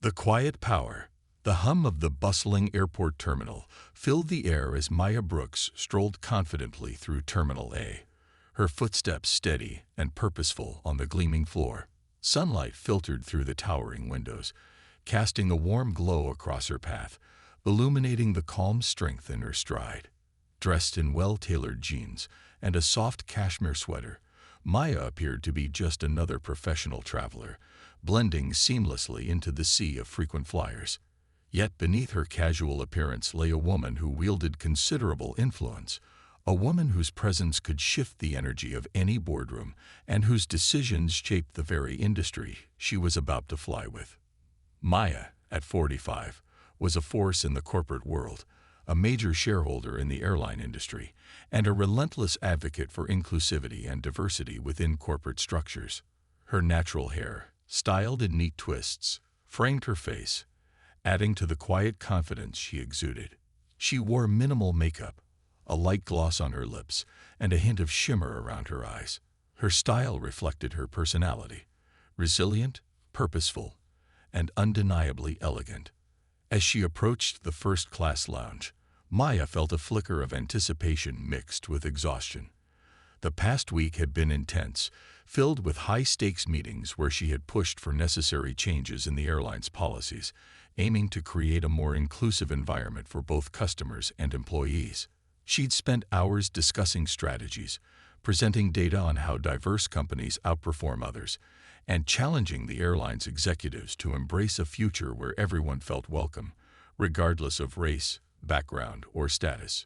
The quiet power, the hum of the bustling airport terminal, filled the air as Maya Brooks strolled confidently through Terminal A, her footsteps steady and purposeful on the gleaming floor. Sunlight filtered through the towering windows, casting a warm glow across her path, illuminating the calm strength in her stride. Dressed in well-tailored jeans and a soft cashmere sweater, Maya appeared to be just another professional traveler, blending seamlessly into the sea of frequent flyers. Yet beneath her casual appearance lay a woman who wielded considerable influence, a woman whose presence could shift the energy of any boardroom and whose decisions shaped the very industry she was about to fly with. Maya, at 45, was a force in the corporate world, a major shareholder in the airline industry, and a relentless advocate for inclusivity and diversity within corporate structures. Her natural hair, styled in neat twists, framed her face, adding to the quiet confidence she exuded. She wore minimal makeup, a light gloss on her lips, and a hint of shimmer around her eyes. Her style reflected her personality, resilient, purposeful, and undeniably elegant. As she approached the first-class lounge, Maya felt a flicker of anticipation mixed with exhaustion. The past week had been intense, filled with high-stakes meetings where she had pushed for necessary changes in the airline's policies, aiming to create a more inclusive environment for both customers and employees. She'd spent hours discussing strategies, presenting data on how diverse companies outperform others, and challenging the airline's executives to embrace a future where everyone felt welcome, regardless of race, background, or status.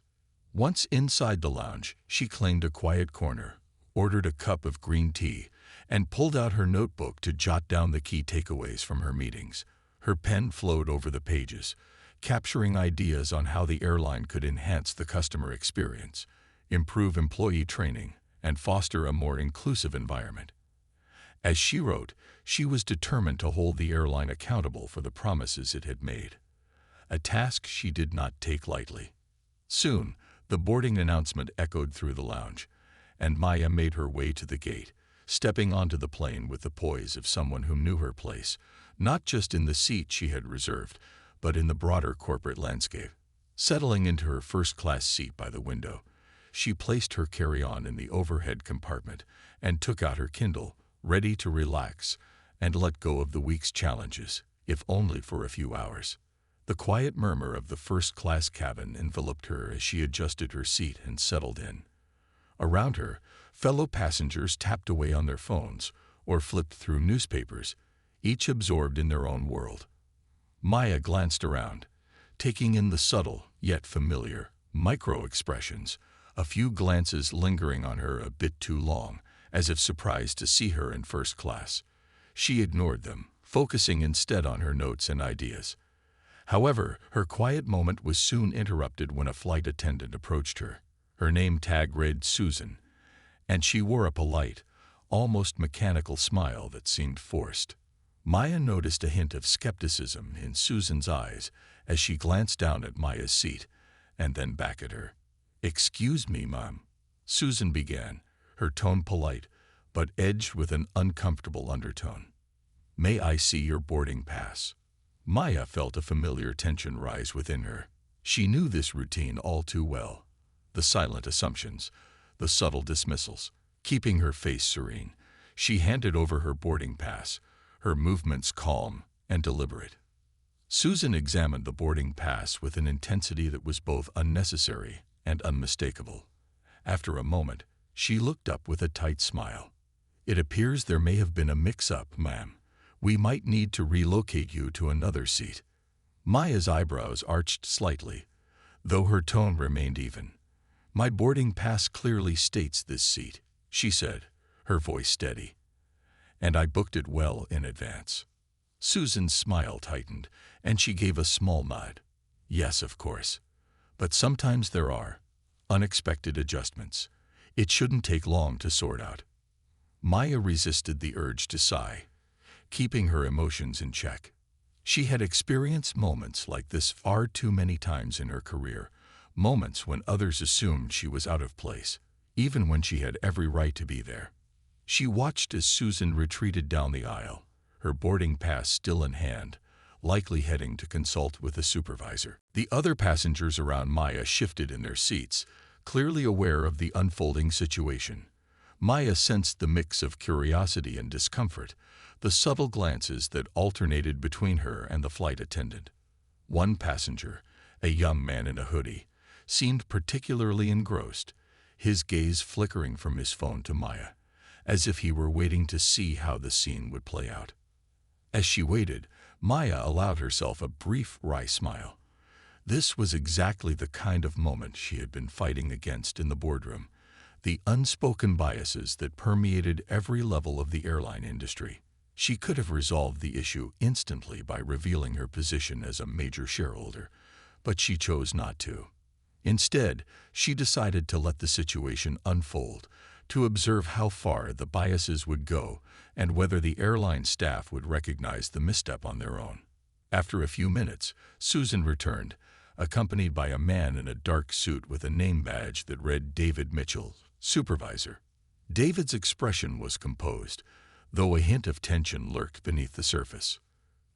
Once inside the lounge, she claimed a quiet corner, ordered a cup of green tea, and pulled out her notebook to jot down the key takeaways from her meetings. Her pen flowed over the pages, capturing ideas on how the airline could enhance the customer experience, improve employee training, and foster a more inclusive environment. As she wrote, she was determined to hold the airline accountable for the promises it had made, a task she did not take lightly. Soon, the boarding announcement echoed through the lounge, and Maya made her way to the gate, stepping onto the plane with the poise of someone who knew her place, not just in the seat she had reserved, but in the broader corporate landscape. Settling into her first-class seat by the window, she placed her carry-on in the overhead compartment and took out her Kindle, ready to relax and let go of the week's challenges, if only for a few hours. The quiet murmur of the first-class cabin enveloped her as she adjusted her seat and settled in. Around her, fellow passengers tapped away on their phones or flipped through newspapers, each absorbed in their own world. Maya glanced around, taking in the subtle yet familiar micro-expressions, a few glances lingering on her a bit too long, as if surprised to see her in first class. She ignored them, focusing instead on her notes and ideas. However, her quiet moment was soon interrupted when a flight attendant approached her. Her name tag read Susan, and she wore a polite, almost mechanical smile that seemed forced. Maya noticed a hint of skepticism in Susan's eyes as she glanced down at Maya's seat and then back at her. "Excuse me, Mom," Susan began, her tone polite, but edged with an uncomfortable undertone. "May I see your boarding pass?" Maya felt a familiar tension rise within her. She knew this routine all too well. The silent assumptions, the subtle dismissals. Keeping her face serene, she handed over her boarding pass, her movements calm and deliberate. Susan examined the boarding pass with an intensity that was both unnecessary and unmistakable. After a moment, she looked up with a tight smile. "It appears there may have been a mix-up, ma'am. We might need to relocate you to another seat." Maya's eyebrows arched slightly, though her tone remained even. "My boarding pass clearly states this seat," she said, her voice steady. "And I booked it well in advance." Susan's smile tightened, and she gave a small nod. "Yes, of course. But sometimes there are unexpected adjustments. It shouldn't take long to sort out." Maya resisted the urge to sigh, keeping her emotions in check. She had experienced moments like this far too many times in her career, moments when others assumed she was out of place, even when she had every right to be there. She watched as Susan retreated down the aisle, her boarding pass still in hand, likely heading to consult with a supervisor. The other passengers around Maya shifted in their seats, clearly aware of the unfolding situation. Maya sensed the mix of curiosity and discomfort, the subtle glances that alternated between her and the flight attendant. One passenger, a young man in a hoodie, seemed particularly engrossed, his gaze flickering from his phone to Maya, as if he were waiting to see how the scene would play out. As she waited, Maya allowed herself a brief wry smile. This was exactly the kind of moment she had been fighting against in the boardroom, the unspoken biases that permeated every level of the airline industry. She could have resolved the issue instantly by revealing her position as a major shareholder, but she chose not to. Instead, she decided to let the situation unfold, to observe how far the biases would go and whether the airline staff would recognize the misstep on their own. After a few minutes, Susan returned, accompanied by a man in a dark suit with a name badge that read David Mitchell, supervisor. David's expression was composed, though a hint of tension lurked beneath the surface.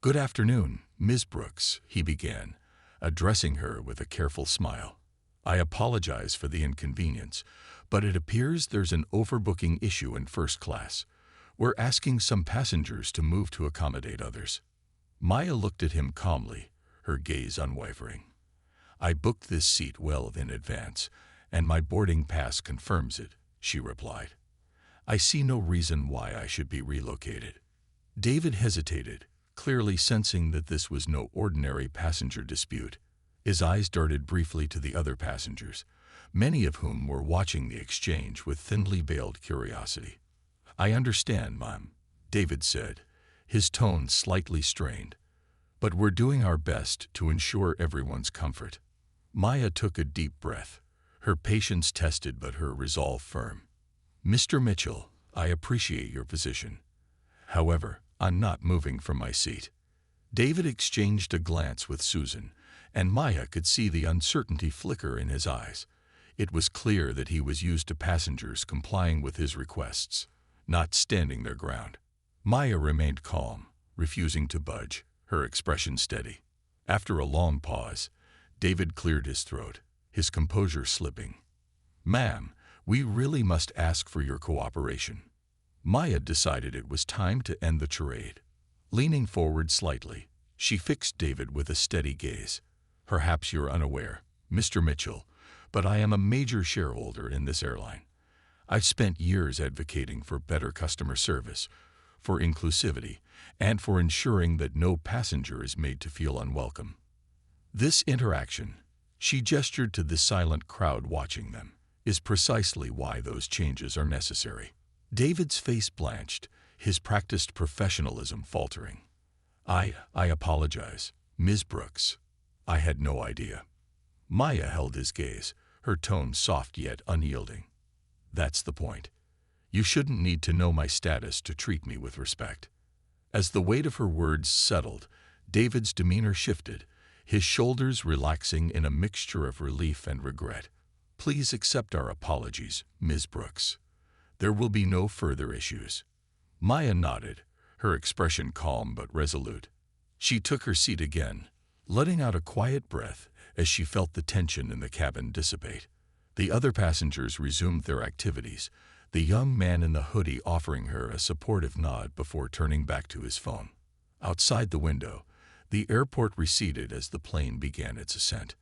"Good afternoon, Ms. Brooks," he began, addressing her with a careful smile. "I apologize for the inconvenience, but it appears there's an overbooking issue in first class. We're asking some passengers to move to accommodate others." Maya looked at him calmly, her gaze unwavering. "I booked this seat well in advance, and my boarding pass confirms it," she replied. "I see no reason why I should be relocated." David hesitated, clearly sensing that this was no ordinary passenger dispute. His eyes darted briefly to the other passengers, many of whom were watching the exchange with thinly veiled curiosity. "I understand, Mom," David said, his tone slightly strained, "but we're doing our best to ensure everyone's comfort." Maya took a deep breath, her patience tested but her resolve firm. "Mr. Mitchell, I appreciate your position. However, I'm not moving from my seat." David exchanged a glance with Susan, and Maya could see the uncertainty flicker in his eyes. It was clear that he was used to passengers complying with his requests, not standing their ground. Maya remained calm, refusing to budge, her expression steady. After a long pause, David cleared his throat, his composure slipping. "Ma'am, we really must ask for your cooperation." Maya decided it was time to end the charade. Leaning forward slightly, she fixed David with a steady gaze. "Perhaps you're unaware, Mr. Mitchell, but I am a major shareholder in this airline. I've spent years advocating for better customer service, for inclusivity, and for ensuring that no passenger is made to feel unwelcome. This interaction," she gestured to the silent crowd watching them, "is precisely why those changes are necessary." David's face blanched, his practiced professionalism faltering. I apologize, Ms. Brooks. I had no idea." Maya held his gaze, her tone soft yet unyielding. "That's the point. You shouldn't need to know my status to treat me with respect." As the weight of her words settled, David's demeanor shifted, his shoulders relaxing in a mixture of relief and regret. "Please accept our apologies, Ms. Brooks. There will be no further issues." Maya nodded, her expression calm but resolute. She took her seat again, letting out a quiet breath as she felt the tension in the cabin dissipate. The other passengers resumed their activities, the young man in the hoodie offering her a supportive nod before turning back to his phone. Outside the window, the airport receded as the plane began its ascent.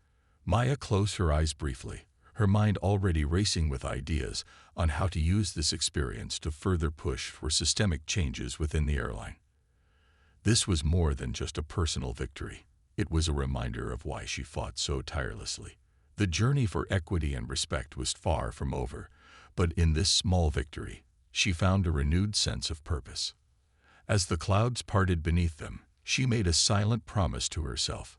Maya closed her eyes briefly, her mind already racing with ideas on how to use this experience to further push for systemic changes within the airline. This was more than just a personal victory. It was a reminder of why she fought so tirelessly. The journey for equity and respect was far from over, but in this small victory, she found a renewed sense of purpose. As the clouds parted beneath them, she made a silent promise to herself.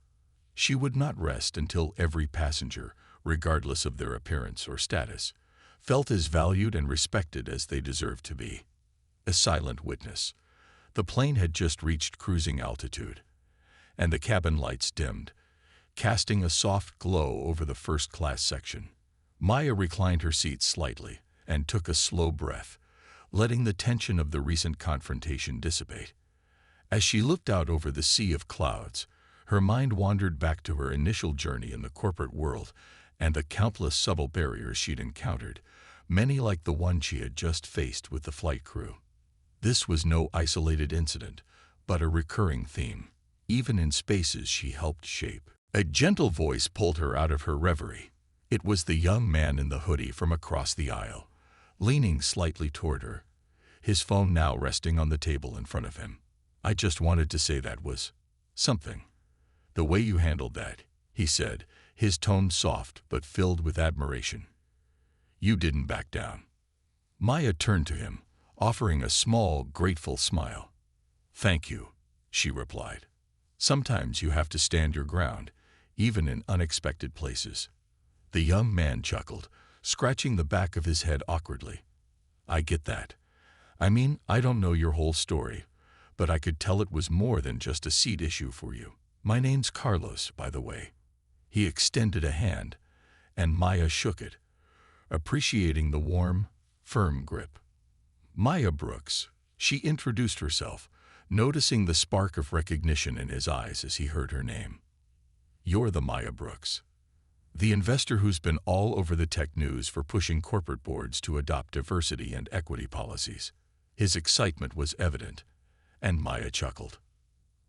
She would not rest until every passenger, regardless of their appearance or status, felt as valued and respected as they deserved to be. A silent witness. The plane had just reached cruising altitude, and the cabin lights dimmed, casting a soft glow over the first-class section. Maya reclined her seat slightly and took a slow breath, letting the tension of the recent confrontation dissipate. As she looked out over the sea of clouds, her mind wandered back to her initial journey in the corporate world and the countless subtle barriers she'd encountered, many like the one she had just faced with the flight crew. This was no isolated incident, but a recurring theme, even in spaces she helped shape. A gentle voice pulled her out of her reverie. It was the young man in the hoodie from across the aisle, leaning slightly toward her, his phone now resting on the table in front of him. "I just wanted to say that was something. The way you handled that," he said, his tone soft but filled with admiration. "You didn't back down." Maya turned to him, offering a small, grateful smile. "Thank you," she replied. "Sometimes you have to stand your ground, even in unexpected places." The young man chuckled, scratching the back of his head awkwardly. "I get that. I mean, I don't know your whole story, but I could tell it was more than just a seat issue for you. My name's Carlos, by the way." He extended a hand, and Maya shook it, appreciating the warm, firm grip. "Maya Brooks," she introduced herself, noticing the spark of recognition in his eyes as he heard her name. "You're the Maya Brooks, the investor who's been all over the tech news for pushing corporate boards to adopt diversity and equity policies." His excitement was evident, and Maya chuckled.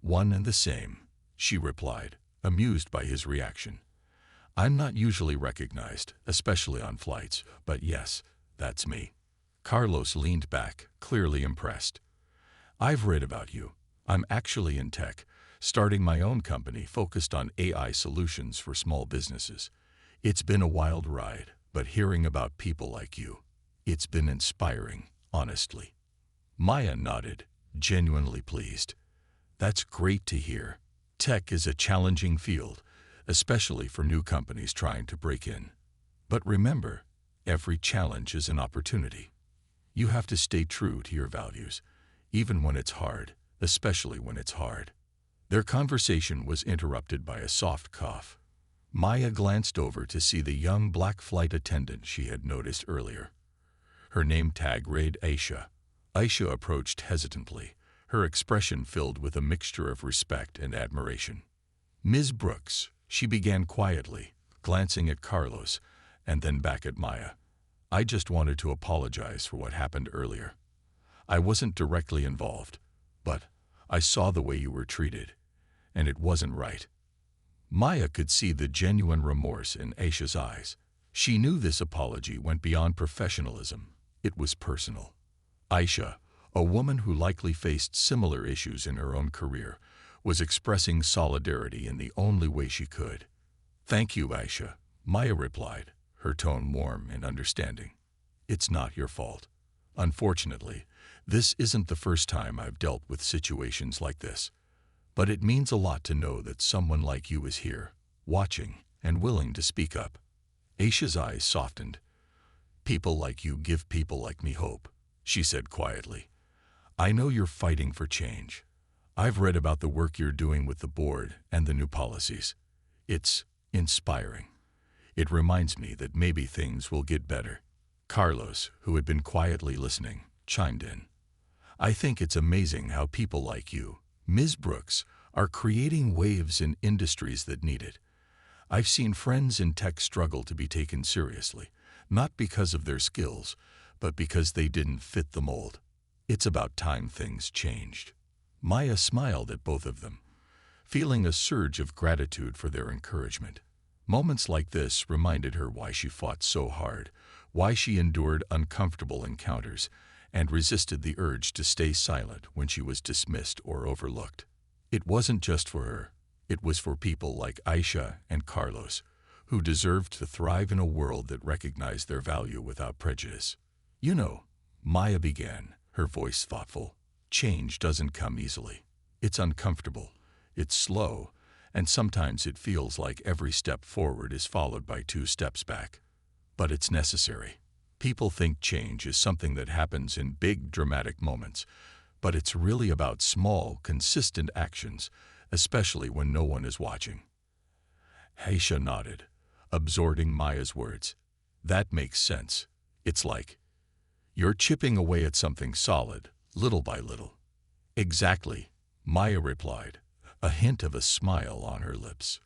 "One and the same," she replied, amused by his reaction. "I'm not usually recognized, especially on flights, but yes, that's me." Carlos leaned back, clearly impressed. "I've read about you. I'm actually in tech, starting my own company focused on AI solutions for small businesses. It's been a wild ride, but hearing about people like you, it's been inspiring, honestly." Maya nodded, genuinely pleased. "That's great to hear. Tech is a challenging field, especially for new companies trying to break in. But remember, every challenge is an opportunity. You have to stay true to your values, even when it's hard, especially when it's hard." Their conversation was interrupted by a soft cough. Maya glanced over to see the young black flight attendant she had noticed earlier. Her name tag read Aisha. Aisha approached hesitantly, her expression filled with a mixture of respect and admiration. "Ms. Brooks," she began quietly, glancing at Carlos and then back at Maya. "I just wanted to apologize for what happened earlier. I wasn't directly involved, but I saw the way you were treated, and it wasn't right." Maya could see the genuine remorse in Aisha's eyes. She knew this apology went beyond professionalism. It was personal. Aisha, a woman who likely faced similar issues in her own career, was expressing solidarity in the only way she could. "Thank you, Aisha," Maya replied, her tone warm and understanding. "It's not your fault. Unfortunately, this isn't the first time I've dealt with situations like this. But it means a lot to know that someone like you is here, watching, and willing to speak up." Aisha's eyes softened. "People like you give people like me hope," she said quietly. "I know you're fighting for change. I've read about the work you're doing with the board and the new policies. It's inspiring. It reminds me that maybe things will get better." Carlos, who had been quietly listening, chimed in. "I think it's amazing how people like you, Ms. Brooks, are creating waves in industries that need it. I've seen friends in tech struggle to be taken seriously, not because of their skills, but because they didn't fit the mold. It's about time things changed." Maya smiled at both of them, feeling a surge of gratitude for their encouragement. Moments like this reminded her why she fought so hard, why she endured uncomfortable encounters, and resisted the urge to stay silent when she was dismissed or overlooked. It wasn't just for her. It was for people like Aisha and Carlos, who deserved to thrive in a world that recognized their value without prejudice. "You know," Maya began, her voice thoughtful, "change doesn't come easily. It's uncomfortable, it's slow, and sometimes it feels like every step forward is followed by 2 steps back. But it's necessary. People think change is something that happens in big, dramatic moments, but it's really about small, consistent actions, especially when no one is watching." Aisha nodded, absorbing Maya's words. "That makes sense. It's like you're chipping away at something solid, little by little." "Exactly," Maya replied, a hint of a smile on her lips.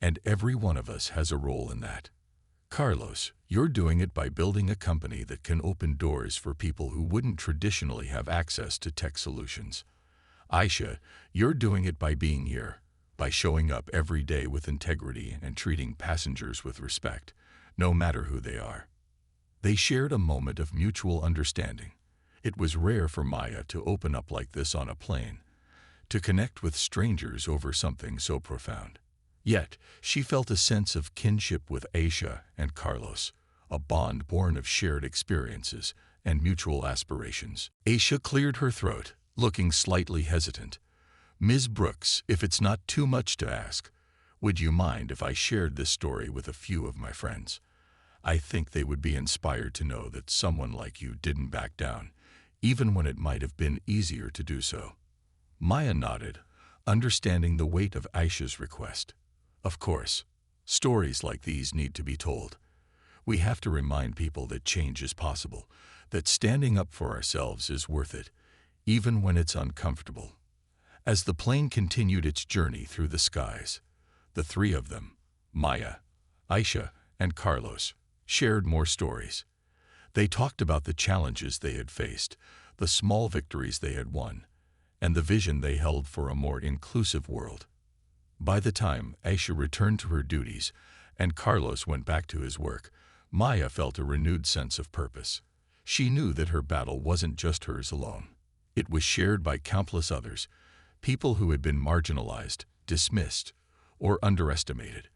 And every one of us has a role in that. Carlos, you're doing it by building a company that can open doors for people who wouldn't traditionally have access to tech solutions. Aisha, you're doing it by being here, by showing up every day with integrity and treating passengers with respect, no matter who they are. They shared a moment of mutual understanding. It was rare for Maya to open up like this on a plane, to connect with strangers over something so profound. Yet, she felt a sense of kinship with Aisha and Carlos, a bond born of shared experiences and mutual aspirations. Aisha cleared her throat, looking slightly hesitant. Ms. Brooks, if it's not too much to ask, would you mind if I shared this story with a few of my friends? I think they would be inspired to know that someone like you didn't back down, even when it might have been easier to do so. Maya nodded, understanding the weight of Aisha's request. Of course, stories like these need to be told. We have to remind people that change is possible, that standing up for ourselves is worth it, even when it's uncomfortable. As the plane continued its journey through the skies, the three of them, Maya, Aisha, and Carlos, shared more stories. They talked about the challenges they had faced, the small victories they had won, and the vision they held for a more inclusive world. By the time Aisha returned to her duties and Carlos went back to his work, Maya felt a renewed sense of purpose. She knew that her battle wasn't just hers alone. It was shared by countless others, people who had been marginalized, dismissed, or underestimated.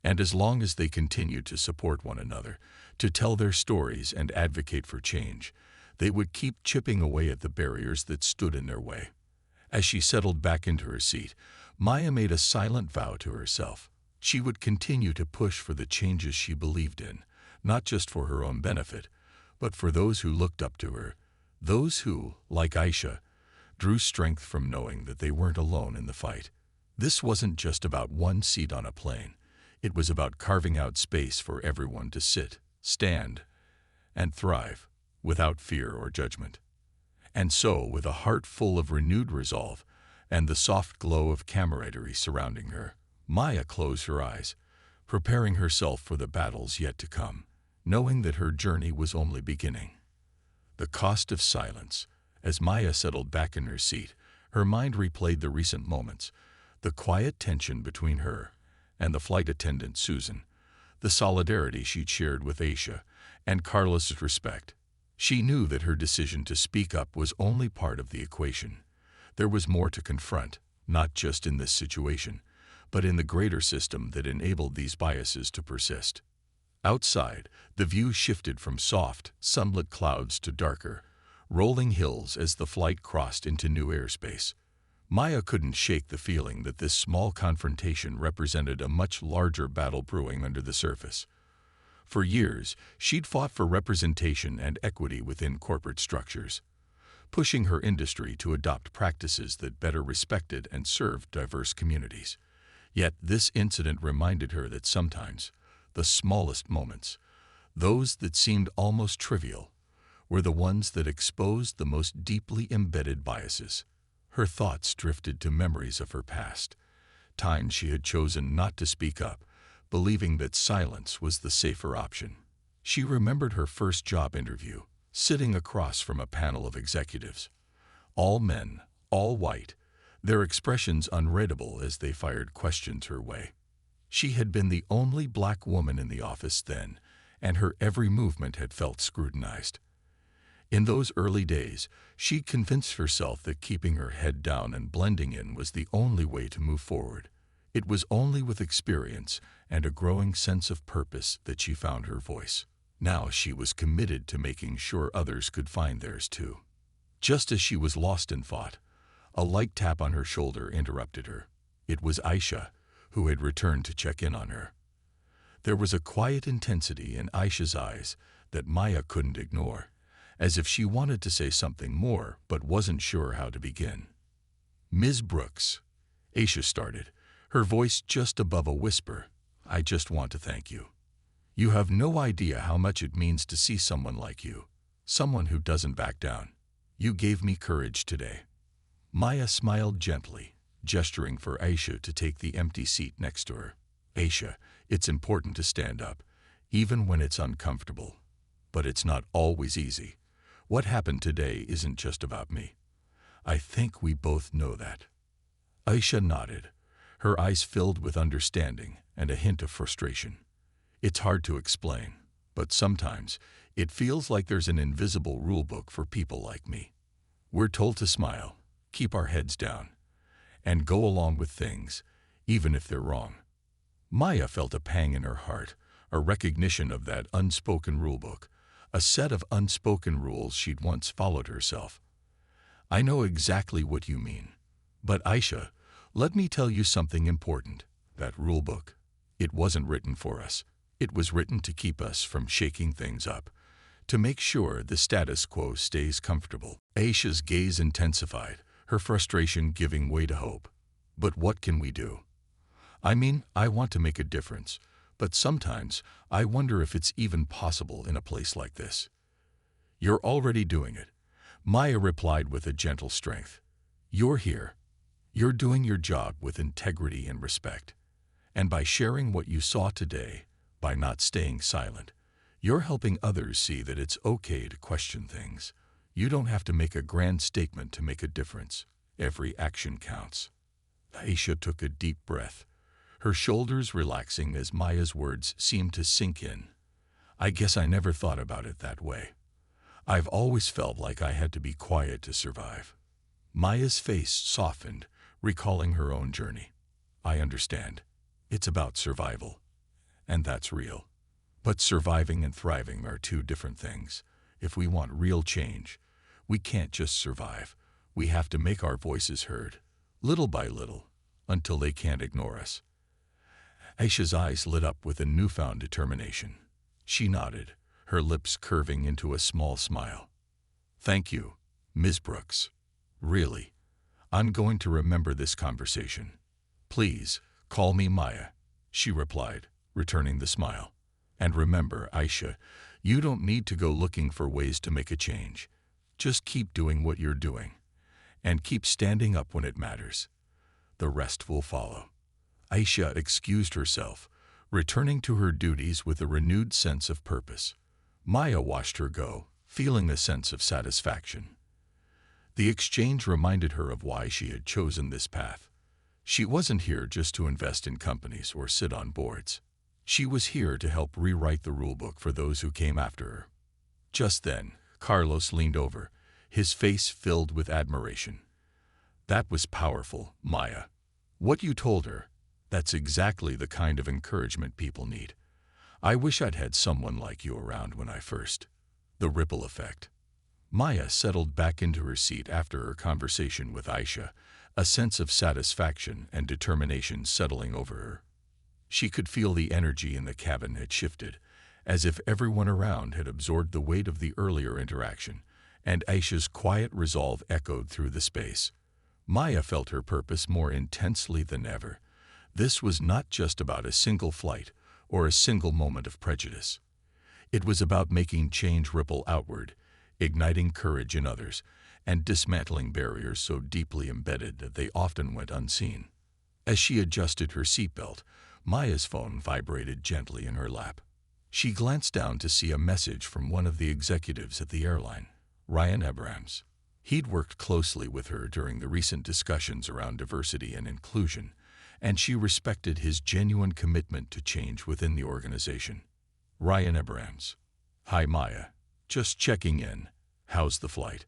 And as long as they continued to support one another, to tell their stories and advocate for change, they would keep chipping away at the barriers that stood in their way. As she settled back into her seat, Maya made a silent vow to herself. She would continue to push for the changes she believed in, not just for her own benefit, but for those who looked up to her, those who, like Aisha, drew strength from knowing that they weren't alone in the fight. This wasn't just about one seat on a plane. It was about carving out space for everyone to sit, stand, and thrive, without fear or judgment. And so, with a heart full of renewed resolve and the soft glow of camaraderie surrounding her, Maya closed her eyes, preparing herself for the battles yet to come, knowing that her journey was only beginning. The cost of silence. As Maya settled back in her seat, her mind replayed the recent moments, the quiet tension between her and the flight attendant Susan, the solidarity she'd shared with Aisha, and Carlos's respect. She knew that her decision to speak up was only part of the equation. There was more to confront, not just in this situation, but in the greater system that enabled these biases to persist. Outside, the view shifted from soft, sunlit clouds to darker, rolling hills as the flight crossed into new airspace. Maya couldn't shake the feeling that this small confrontation represented a much larger battle brewing under the surface. For years, she'd fought for representation and equity within corporate structures, pushing her industry to adopt practices that better respected and served diverse communities. Yet this incident reminded her that sometimes, the smallest moments, those that seemed almost trivial, were the ones that exposed the most deeply embedded biases. Her thoughts drifted to memories of her past, times she had chosen not to speak up, believing that silence was the safer option. She remembered her first job interview, sitting across from a panel of executives. All men, all white, their expressions unreadable as they fired questions her way. She had been the only black woman in the office then, and her every movement had felt scrutinized. In those early days, she convinced herself that keeping her head down and blending in was the only way to move forward. It was only with experience and a growing sense of purpose that she found her voice. Now she was committed to making sure others could find theirs too. Just as she was lost in thought, a light tap on her shoulder interrupted her. It was Aisha, who had returned to check in on her. There was a quiet intensity in Aisha's eyes that Maya couldn't ignore, as if she wanted to say something more but wasn't sure how to begin. "Ms. Brooks," Aisha started, her voice just above a whisper, "I just want to thank you. You have no idea how much it means to see someone like you, someone who doesn't back down. You gave me courage today." Maya smiled gently, gesturing for Aisha to take the empty seat next to her. Aisha, it's important to stand up, even when it's uncomfortable. But it's not always easy. What happened today isn't just about me. I think we both know that. Aisha nodded, her eyes filled with understanding and a hint of frustration. It's hard to explain, but sometimes it feels like there's an invisible rulebook for people like me. We're told to smile, keep our heads down, and go along with things, even if they're wrong. Maya felt a pang in her heart, a recognition of that unspoken rulebook, a set of unspoken rules she'd once followed herself. I know exactly what you mean. But Aisha, let me tell you something important. That rulebook, it wasn't written for us. It was written to keep us from shaking things up, to make sure the status quo stays comfortable. Aisha's gaze intensified, her frustration giving way to hope. But what can we do? I mean, I want to make a difference, but sometimes I wonder if it's even possible in a place like this. You're already doing it, Maya replied with a gentle strength. You're here. You're doing your job with integrity and respect. And by sharing what you saw today, by not staying silent, you're helping others see that it's okay to question things. You don't have to make a grand statement to make a difference. Every action counts. Aisha took a deep breath, her shoulders relaxing as Maya's words seemed to sink in. I guess I never thought about it that way. I've always felt like I had to be quiet to survive. Maya's face softened, recalling her own journey. I understand. It's about survival. And that's real. But surviving and thriving are two different things. If we want real change, we can't just survive. We have to make our voices heard, little by little, until they can't ignore us. Aisha's eyes lit up with a newfound determination. She nodded, her lips curving into a small smile. Thank you, Ms. Brooks. Really, I'm going to remember this conversation. Please, call me Maya, she replied, returning the smile. And remember, Aisha, you don't need to go looking for ways to make a change. Just keep doing what you're doing. And keep standing up when it matters. The rest will follow. Aisha excused herself, returning to her duties with a renewed sense of purpose. Maya watched her go, feeling a sense of satisfaction. The exchange reminded her of why she had chosen this path. She wasn't here just to invest in companies or sit on boards. She was here to help rewrite the rulebook for those who came after her. Just then, Carlos leaned over, his face filled with admiration. That was powerful, Maya. What you told her, that's exactly the kind of encouragement people need. I wish I'd had someone like you around when I first. The ripple effect. Maya settled back into her seat after her conversation with Aisha, a sense of satisfaction and determination settling over her. She could feel the energy in the cabin had shifted, as if everyone around had absorbed the weight of the earlier interaction, and Aisha's quiet resolve echoed through the space. Maya felt her purpose more intensely than ever. This was not just about a single flight or a single moment of prejudice. It was about making change ripple outward, igniting courage in others, and dismantling barriers so deeply embedded that they often went unseen. As she adjusted her seatbelt, Maya's phone vibrated gently in her lap. She glanced down to see a message from one of the executives at the airline, Ryan Abrams. He'd worked closely with her during the recent discussions around diversity and inclusion, and she respected his genuine commitment to change within the organization. Ryan Abrams. Hi Maya. Just checking in. How's the flight?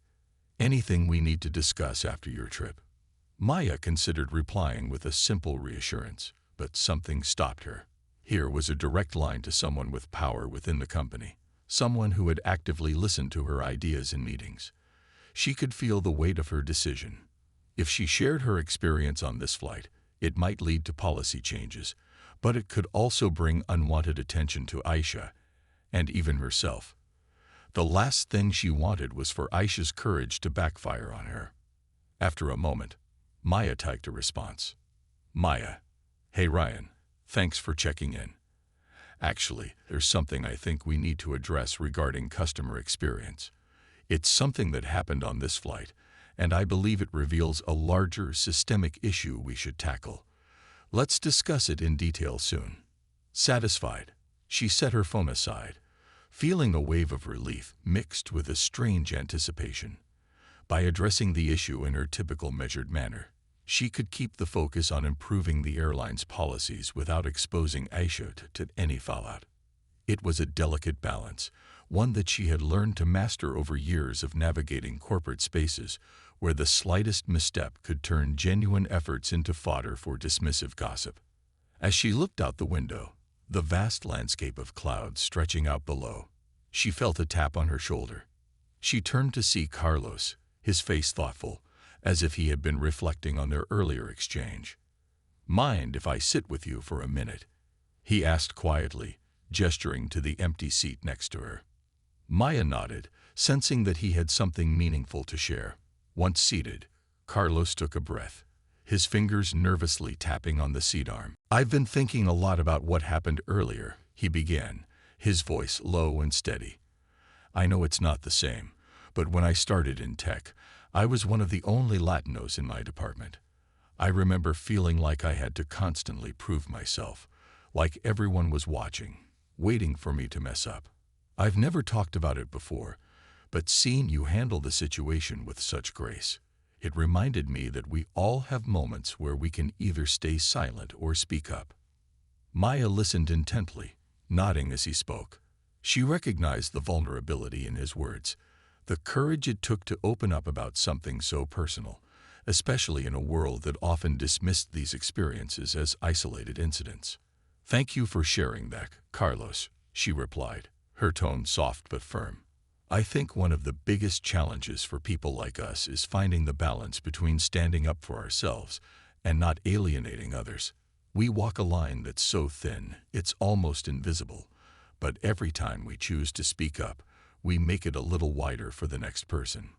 Anything we need to discuss after your trip? Maya considered replying with a simple reassurance, but something stopped her. Here was a direct line to someone with power within the company, someone who had actively listened to her ideas in meetings. She could feel the weight of her decision. If she shared her experience on this flight, it might lead to policy changes, but it could also bring unwanted attention to Aisha, and even herself. The last thing she wanted was for Aisha's courage to backfire on her. After a moment, Maya typed a response. Maya. Hey Ryan, thanks for checking in. Actually, there's something I think we need to address regarding customer experience. It's something that happened on this flight, and I believe it reveals a larger systemic issue we should tackle. Let's discuss it in detail soon." Satisfied, she set her phone aside, feeling a wave of relief mixed with a strange anticipation. By addressing the issue in her typical measured manner, she could keep the focus on improving the airline's policies without exposing Aisha to any fallout. It was a delicate balance, one that she had learned to master over years of navigating corporate spaces where the slightest misstep could turn genuine efforts into fodder for dismissive gossip. As she looked out the window, the vast landscape of clouds stretching out below, she felt a tap on her shoulder. She turned to see Carlos, his face thoughtful, as if he had been reflecting on their earlier exchange. "Mind if I sit with you for a minute?" he asked quietly, gesturing to the empty seat next to her. Maya nodded, sensing that he had something meaningful to share. Once seated, Carlos took a breath, his fingers nervously tapping on the seat arm. "I've been thinking a lot about what happened earlier," he began, his voice low and steady. "I know it's not the same, but when I started in tech, I was one of the only Latinos in my department. I remember feeling like I had to constantly prove myself, like everyone was watching, waiting for me to mess up. I've never talked about it before, but seeing you handle the situation with such grace, it reminded me that we all have moments where we can either stay silent or speak up." Maya listened intently, nodding as he spoke. She recognized the vulnerability in his words, the courage it took to open up about something so personal, especially in a world that often dismissed these experiences as isolated incidents. "Thank you for sharing that, Carlos," she replied, her tone soft but firm. "I think one of the biggest challenges for people like us is finding the balance between standing up for ourselves and not alienating others. We walk a line that's so thin, it's almost invisible, but every time we choose to speak up, we make it a little wider for the next person."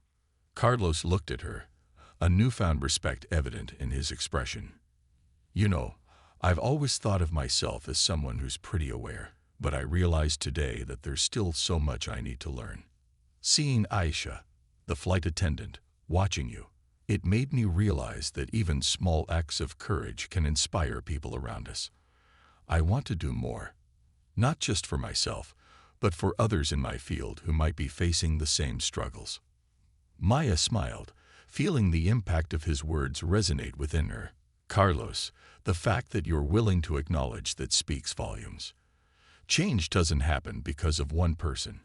Carlos looked at her, a newfound respect evident in his expression. "You know, I've always thought of myself as someone who's pretty aware, but I realize today that there's still so much I need to learn. Seeing Aisha, the flight attendant, watching you, it made me realize that even small acts of courage can inspire people around us. I want to do more, not just for myself, but for others in my field who might be facing the same struggles." Maya smiled, feeling the impact of his words resonate within her. "Carlos, the fact that you're willing to acknowledge that speaks volumes. Change doesn't happen because of one person.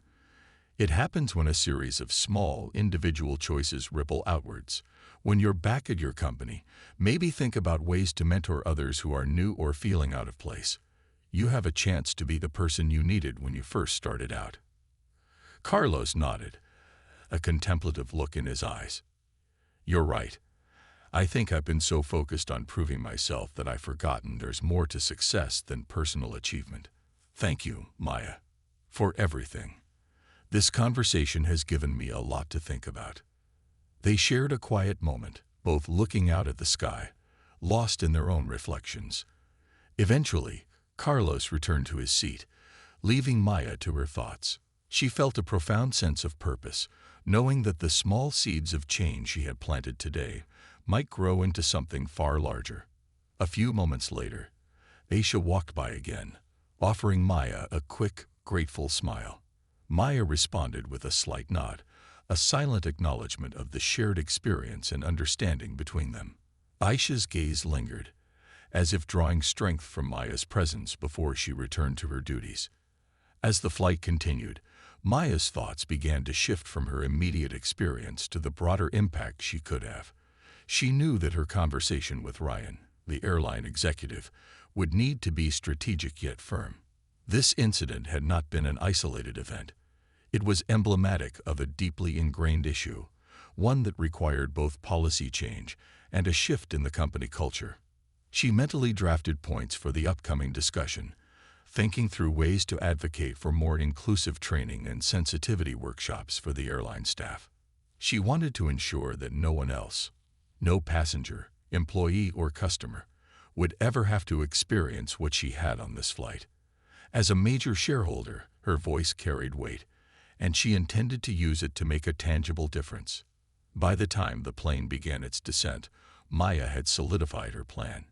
It happens when a series of small, individual choices ripple outwards. When you're back at your company, maybe think about ways to mentor others who are new or feeling out of place. You have a chance to be the person you needed when you first started out." Carlos nodded, a contemplative look in his eyes. "You're right. I think I've been so focused on proving myself that I've forgotten there's more to success than personal achievement. Thank you, Maya, for everything. This conversation has given me a lot to think about." They shared a quiet moment, both looking out at the sky, lost in their own reflections. Eventually, Carlos returned to his seat, leaving Maya to her thoughts. She felt a profound sense of purpose, knowing that the small seeds of change she had planted today might grow into something far larger. A few moments later, Aisha walked by again, offering Maya a quick, grateful smile. Maya responded with a slight nod, a silent acknowledgement of the shared experience and understanding between them. Aisha's gaze lingered, as if drawing strength from Maya's presence before she returned to her duties. As the flight continued, Maya's thoughts began to shift from her immediate experience to the broader impact she could have. She knew that her conversation with Ryan, the airline executive, would need to be strategic yet firm. This incident had not been an isolated event. It was emblematic of a deeply ingrained issue, one that required both policy change and a shift in the company culture. She mentally drafted points for the upcoming discussion, thinking through ways to advocate for more inclusive training and sensitivity workshops for the airline staff. She wanted to ensure that no one else, no passenger, employee, or customer, would ever have to experience what she had on this flight. As a major shareholder, her voice carried weight, and she intended to use it to make a tangible difference. By the time the plane began its descent, Maya had solidified her plan.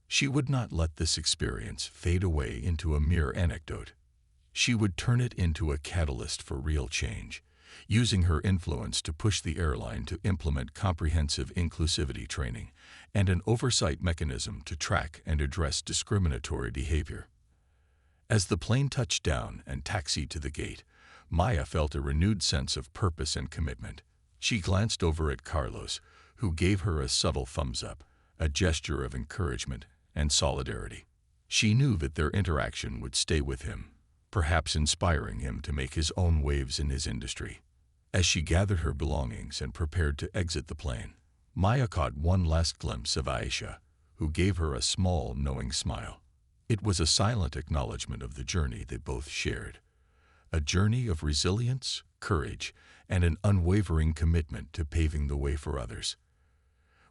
She would not let this experience fade away into a mere anecdote. She would turn it into a catalyst for real change, using her influence to push the airline to implement comprehensive inclusivity training and an oversight mechanism to track and address discriminatory behavior. As the plane touched down and taxied to the gate, Maya felt a renewed sense of purpose and commitment. She glanced over at Carlos, who gave her a subtle thumbs up, a gesture of encouragement and solidarity. She knew that their interaction would stay with him, perhaps inspiring him to make his own waves in his industry. As she gathered her belongings and prepared to exit the plane, Maya caught one last glimpse of Aisha, who gave her a small, knowing smile. It was a silent acknowledgement of the journey they both shared, a journey of resilience, courage, and an unwavering commitment to paving the way for others.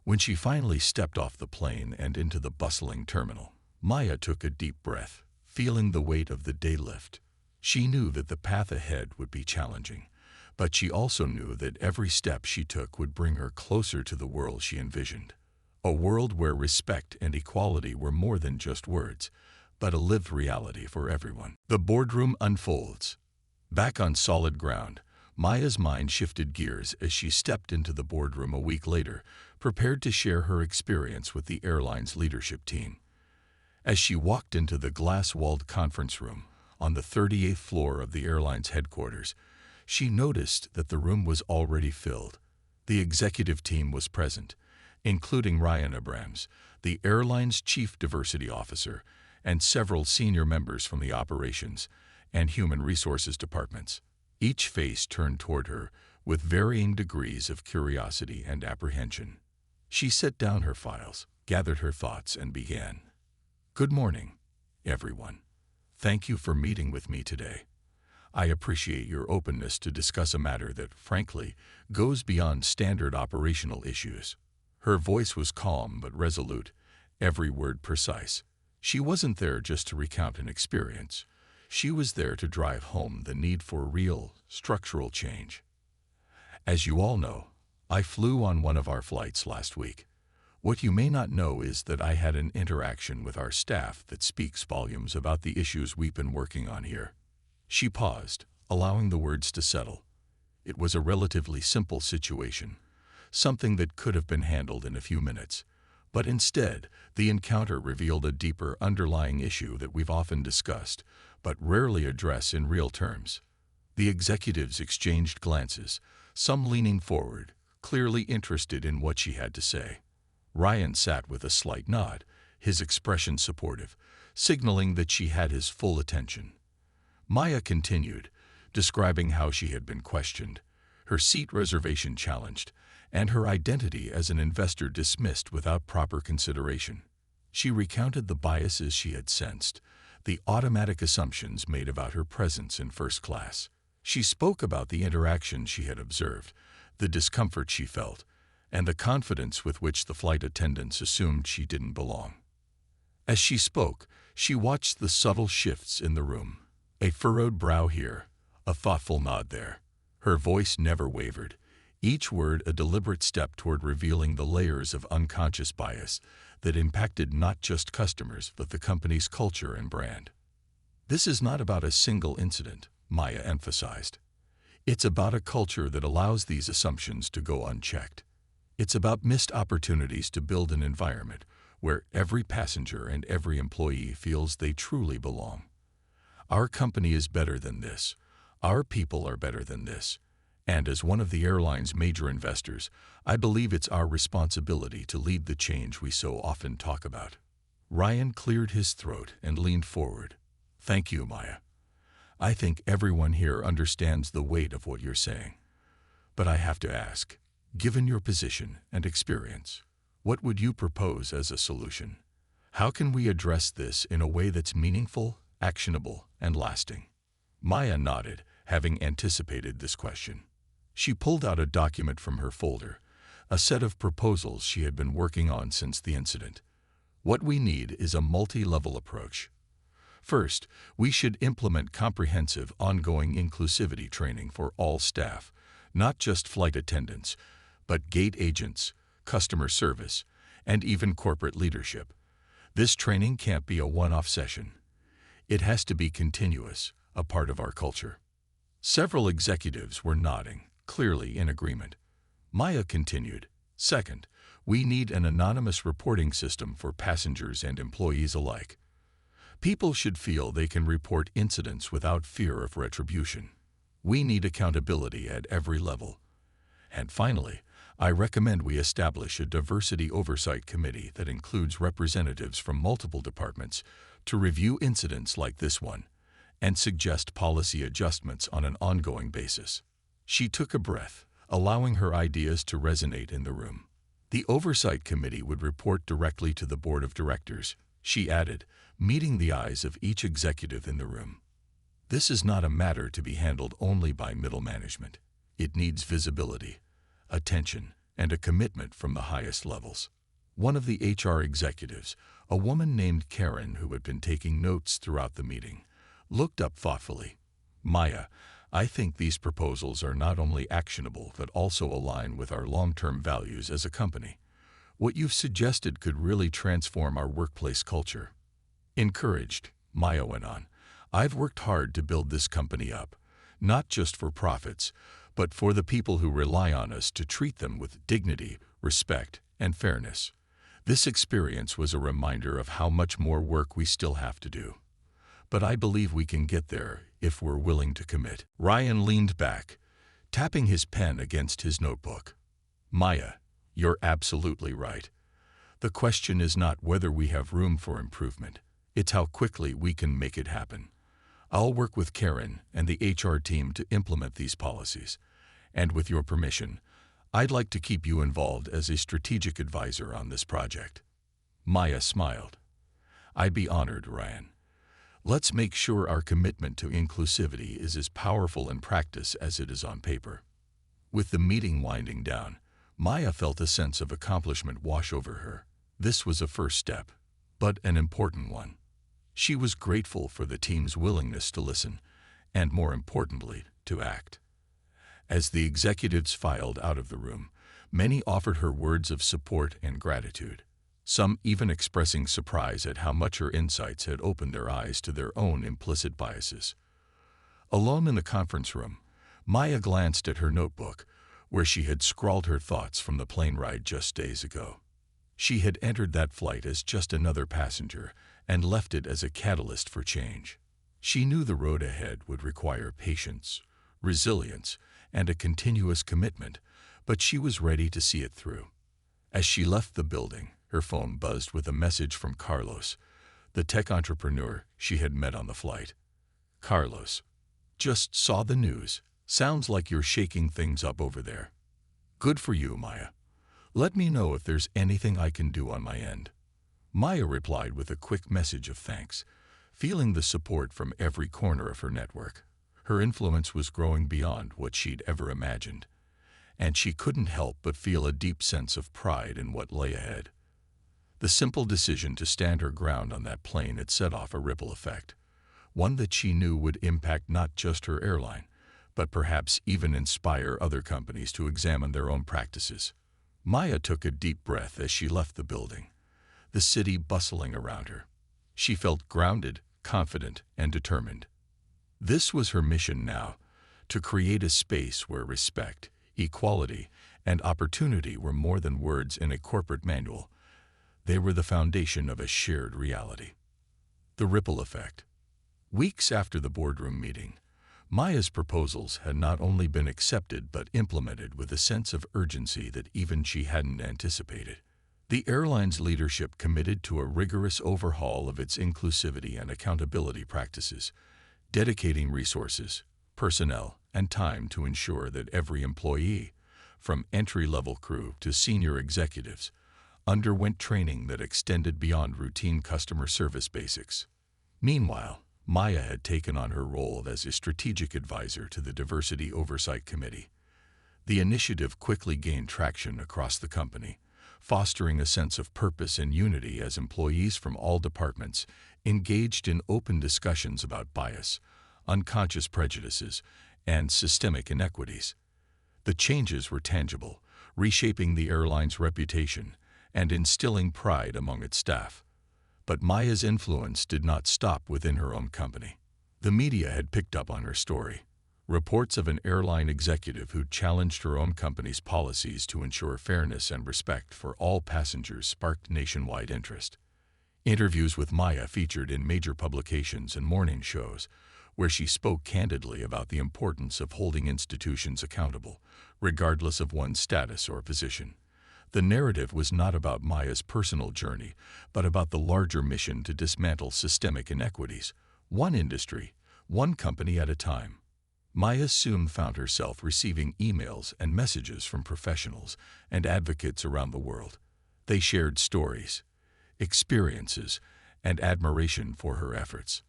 When she finally stepped off the plane and into the bustling terminal, Maya took a deep breath, feeling the weight of the day lift. She knew that the path ahead would be challenging, but she also knew that every step she took would bring her closer to the world she envisioned. A world where respect and equality were more than just words, but a lived reality for everyone. The boardroom unfolds. Back on solid ground, Maya's mind shifted gears as she stepped into the boardroom a week later, prepared to share her experience with the airline's leadership team. As she walked into the glass-walled conference room on the 38th floor of the airline's headquarters, she noticed that the room was already filled. The executive team was present, including Ryan Abrams, the airline's chief diversity officer, and several senior members from the operations and human resources departments. Each face turned toward her with varying degrees of curiosity and apprehension. She set down her files, gathered her thoughts, and began. "Good morning, everyone. Thank you for meeting with me today. I appreciate your openness to discuss a matter that, frankly, goes beyond standard operational issues." Her voice was calm but resolute, every word precise. She wasn't there just to recount an experience. She was there to drive home the need for real, structural change. As you all know, I flew on one of our flights last week. What you may not know is that I had an interaction with our staff that speaks volumes about the issues we've been working on here. She paused, allowing the words to settle. It was a relatively simple situation, something that could have been handled in a few minutes. But instead, the encounter revealed a deeper underlying issue that we've often discussed, but rarely address in real terms. The executives exchanged glances, some leaning forward, clearly interested in what she had to say. Ryan sat with a slight nod, his expression supportive, signaling that she had his full attention. Maya continued, describing how she had been questioned, her seat reservation challenged, and her identity as an investor dismissed without proper consideration. She recounted the biases she had sensed, the automatic assumptions made about her presence in first class. She spoke about the interactions she had observed, the discomfort she felt, and the confidence with which the flight attendants assumed she didn't belong. As she spoke, she watched the subtle shifts in the room. A furrowed brow here, a thoughtful nod there. Her voice never wavered, each word a deliberate step toward revealing the layers of unconscious bias that impacted not just customers but the company's culture and brand. "This is not about a single incident," Maya emphasized. "It's about a culture that allows these assumptions to go unchecked. It's about missed opportunities to build an environment where every passenger and every employee feels they truly belong. Our company is better than this. Our people are better than this. And as one of the airline's major investors, I believe it's our responsibility to lead the change we so often talk about." Ryan cleared his throat and leaned forward. "Thank you, Maya. I think everyone here understands the weight of what you're saying. But I have to ask, given your position and experience, what would you propose as a solution? How can we address this in a way that's meaningful, actionable, and lasting?" Maya nodded, having anticipated this question. She pulled out a document from her folder, a set of proposals she had been working on since the incident. "What we need is a multi-level approach. First, we should implement comprehensive ongoing inclusivity training for all staff, not just flight attendants, but gate agents, customer service, and even corporate leadership. This training can't be a one-off session. It has to be continuous, a part of our culture. Several executives were nodding, clearly in agreement. Maya continued, "Second, we need an anonymous reporting system for passengers and employees alike. People should feel they can report incidents without fear of retribution. We need accountability at every level. And finally, I recommend we establish a diversity oversight committee that includes representatives from multiple departments to review incidents like this one and suggest policy adjustments on an ongoing basis." She took a breath, allowing her ideas to resonate in the room. The oversight committee would report directly to the board of directors, she added, meeting the eyes of each executive in the room. This is not a matter to be handled only by middle management. It needs visibility, attention, and a commitment from the highest levels. One of the HR executives, a woman named Karen who had been taking notes throughout the meeting, looked up thoughtfully. "Maya, I think these proposals are not only actionable but also align with our long-term values as a company. What you've suggested could really transform our workplace culture." Encouraged, Maya went on, "I've worked hard to build this company up, not just for profits, but for the people who rely on us to treat them with dignity, respect, and fairness. This experience was a reminder of how much more work we still have to do. But I believe we can get there if we're willing to commit." Ryan leaned back, tapping his pen against his notebook. "Maya, you're absolutely right. The question is not whether we have room for improvement. It's how quickly we can make it happen. I'll work with Karen and the HR team to implement these policies. And with your permission, I'd like to keep you involved as a strategic advisor on this project." Maya smiled. "I'd be honored, Ryan. Let's make sure our commitment to inclusivity is as powerful in practice as it is on paper." With the meeting winding down, Maya felt a sense of accomplishment wash over her. This was a first step, but an important one. She was grateful for the team's willingness to listen, and more importantly, to act. As the executives filed out of the room, many offered her words of support and gratitude, some even expressing surprise at how much her insights had opened their eyes to their own implicit biases. Alone in the conference room, Maya glanced at her notebook, where she had scrawled her thoughts from the plane ride just days ago. She had entered that flight as just another passenger and left it as a catalyst for change. She knew the road ahead would require patience, resilience, and a continuous commitment, but she was ready to see it through. As she left the building, her phone buzzed with a message from Carlos, the tech entrepreneur she had met on the flight. "Carlos, just saw the news. Sounds like you're shaking things up over there. Good for you, Maya. Let me know if there's anything I can do on my end." Maya replied with a quick message of thanks, feeling the support from every corner of her network. Her influence was growing beyond what she'd ever imagined, and she couldn't help but feel a deep sense of pride in what lay ahead. The simple decision to stand her ground on that plane had set off a ripple effect, one that she knew would impact not just her airline, but perhaps even inspire other companies to examine their own practices. Maya took a deep breath as she left the building, the city bustling around her. She felt grounded, confident, and determined. This was her mission now, to create a space where respect, equality, and opportunity were more than words in a corporate manual. They were the foundation of a shared reality. The ripple effect. Weeks after the boardroom meeting, Maya's proposals had not only been accepted but implemented with a sense of urgency that even she hadn't anticipated. The airline's leadership committed to a rigorous overhaul of its inclusivity and accountability practices, dedicating resources, personnel, and time to ensure that every employee, from entry-level crew to senior executives, underwent training that extended beyond routine customer service basics. Meanwhile, Maya had taken on her role as a strategic advisor to the Diversity Oversight Committee. The initiative quickly gained traction across the company, fostering a sense of purpose and unity as employees from all departments engaged in open discussions about bias, unconscious prejudices, and systemic inequities. The changes were tangible, reshaping the airline's reputation and instilling pride among its staff. But Maya's influence did not stop within her own company. The media had picked up on her story. Reports of an airline executive who challenged her own company's policies to ensure fairness and respect for all passengers sparked nationwide interest. Interviews with Maya featured in major publications and morning shows, where she spoke candidly about the importance of holding institutions accountable, regardless of one's status or position. The narrative was not about Maya's personal journey, but about the larger mission to dismantle systemic inequities, one industry, one company at a time. Maya soon found herself receiving emails and messages from professionals and advocates around the world. They shared stories, experiences, and admiration for her efforts.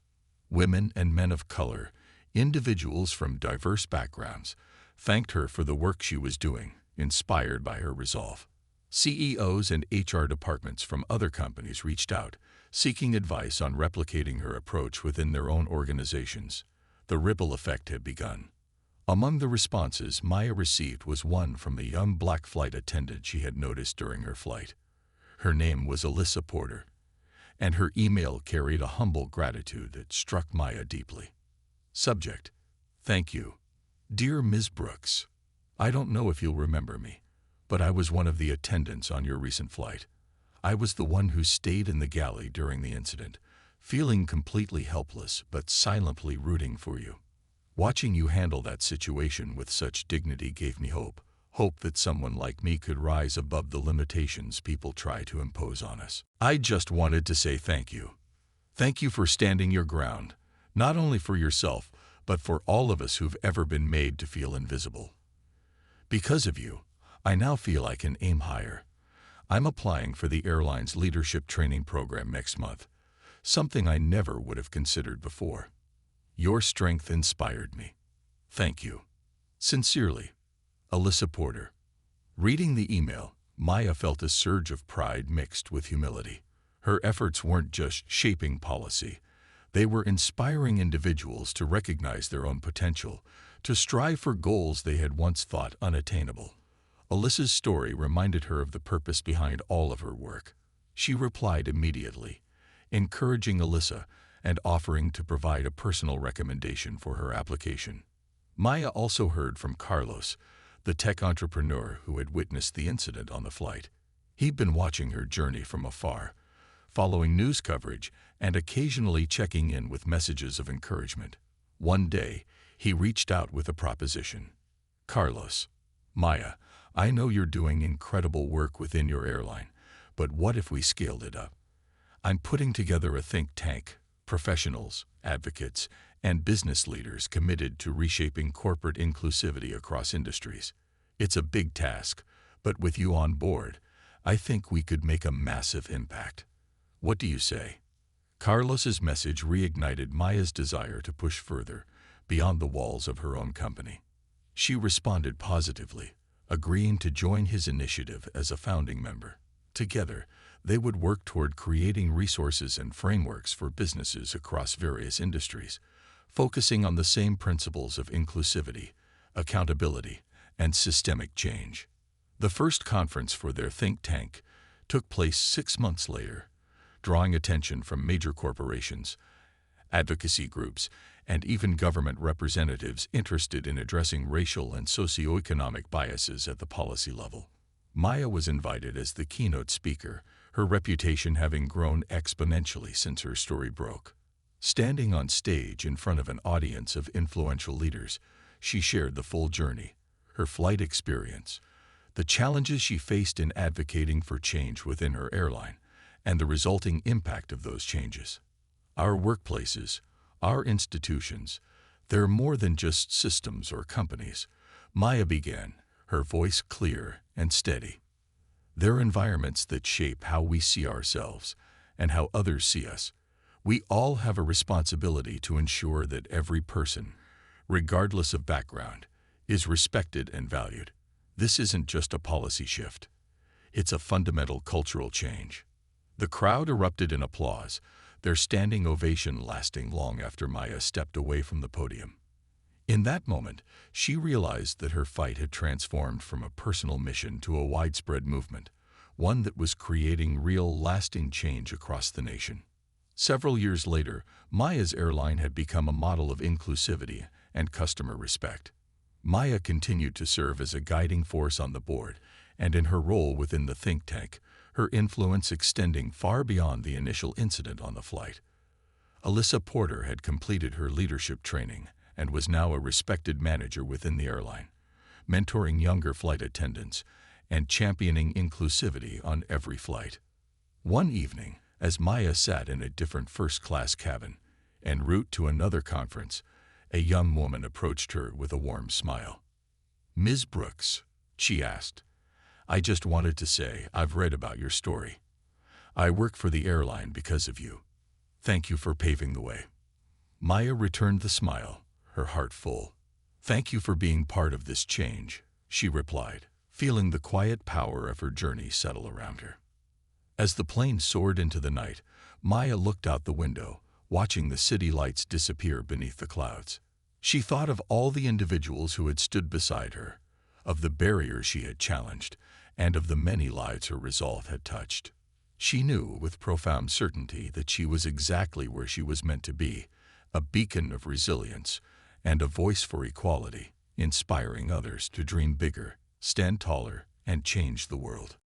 Women and men of color, individuals from diverse backgrounds, thanked her for the work she was doing, inspired by her resolve. CEOs and HR departments from other companies reached out, seeking advice on replicating her approach within their own organizations. The ripple effect had begun. Among the responses Maya received was one from a young black flight attendant she had noticed during her flight. Her name was Alyssa Porter, and her email carried a humble gratitude that struck Maya deeply. Subject: Thank you. Dear Ms. Brooks, I don't know if you'll remember me, but I was one of the attendants on your recent flight. I was the one who stayed in the galley during the incident, feeling completely helpless but silently rooting for you. Watching you handle that situation with such dignity gave me hope that someone like me could rise above the limitations people try to impose on us. I just wanted to say thank you. Thank you for standing your ground, not only for yourself, but for all of us who've ever been made to feel invisible. Because of you, I now feel I can aim higher. I'm applying for the airline's leadership training program next month, something I never would have considered before. Your strength inspired me. Thank you. Sincerely, Alyssa Porter. Reading the email, Maya felt a surge of pride mixed with humility. Her efforts weren't just shaping policy. They were inspiring individuals to recognize their own potential, to strive for goals they had once thought unattainable. Alyssa's story reminded her of the purpose behind all of her work. She replied immediately, encouraging Alyssa and offering to provide a personal recommendation for her application. Maya also heard from Carlos, the tech entrepreneur who had witnessed the incident on the flight. He'd been watching her journey from afar, following news coverage and occasionally checking in with messages of encouragement. One day, he reached out with a proposition. Carlos, Maya, I know you're doing incredible work within your airline, but what if we scaled it up? I'm putting together a think tank, professionals, advocates, and business leaders committed to reshaping corporate inclusivity across industries. It's a big task, but with you on board, I think we could make a massive impact. What do you say? Carlos's message reignited Maya's desire to push further, beyond the walls of her own company. She responded positively, agreeing to join his initiative as a founding member. Together, they would work toward creating resources and frameworks for businesses across various industries, focusing on the same principles of inclusivity, accountability, and systemic change. The first conference for their think tank took place 6 months later, drawing attention from major corporations, advocacy groups, and even government representatives interested in addressing racial and socioeconomic biases at the policy level. Maya was invited as the keynote speaker, her reputation having grown exponentially since her story broke. Standing on stage in front of an audience of influential leaders, she shared the full journey, her flight experience, the challenges she faced in advocating for change within her airline, and the resulting impact of those changes. Our workplaces, our institutions, they're more than just systems or companies, Maya began, her voice clear and steady. They're environments that shape how we see ourselves and how others see us. We all have a responsibility to ensure that every person, regardless of background, is respected and valued. This isn't just a policy shift. It's a fundamental cultural change. The crowd erupted in applause, their standing ovation lasting long after Maya stepped away from the podium. In that moment, she realized that her fight had transformed from a personal mission to a widespread movement, one that was creating real, lasting change across the nation. Several years later, Maya's airline had become a model of inclusivity and customer respect. Maya continued to serve as a guiding force on the board, and in her role within the think tank, her influence extending far beyond the initial incident on the flight. Alyssa Porter had completed her leadership training and was now a respected manager within the airline, mentoring younger flight attendants and championing inclusivity on every flight. One evening, as Maya sat in a different first-class cabin en route to another conference, a young woman approached her with a warm smile. "Ms. Brooks," she asked, "I just wanted to say I've read about your story. I work for the airline because of you. Thank you for paving the way." Maya returned the smile, her heart full. "Thank you for being part of this change," she replied, feeling the quiet power of her journey settle around her. As the plane soared into the night, Maya looked out the window, watching the city lights disappear beneath the clouds. She thought of all the individuals who had stood beside her, of the barriers she had challenged, and of the many lives her resolve had touched. She knew with profound certainty that she was exactly where she was meant to be, a beacon of resilience and a voice for equality, inspiring others to dream bigger, stand taller, and change the world.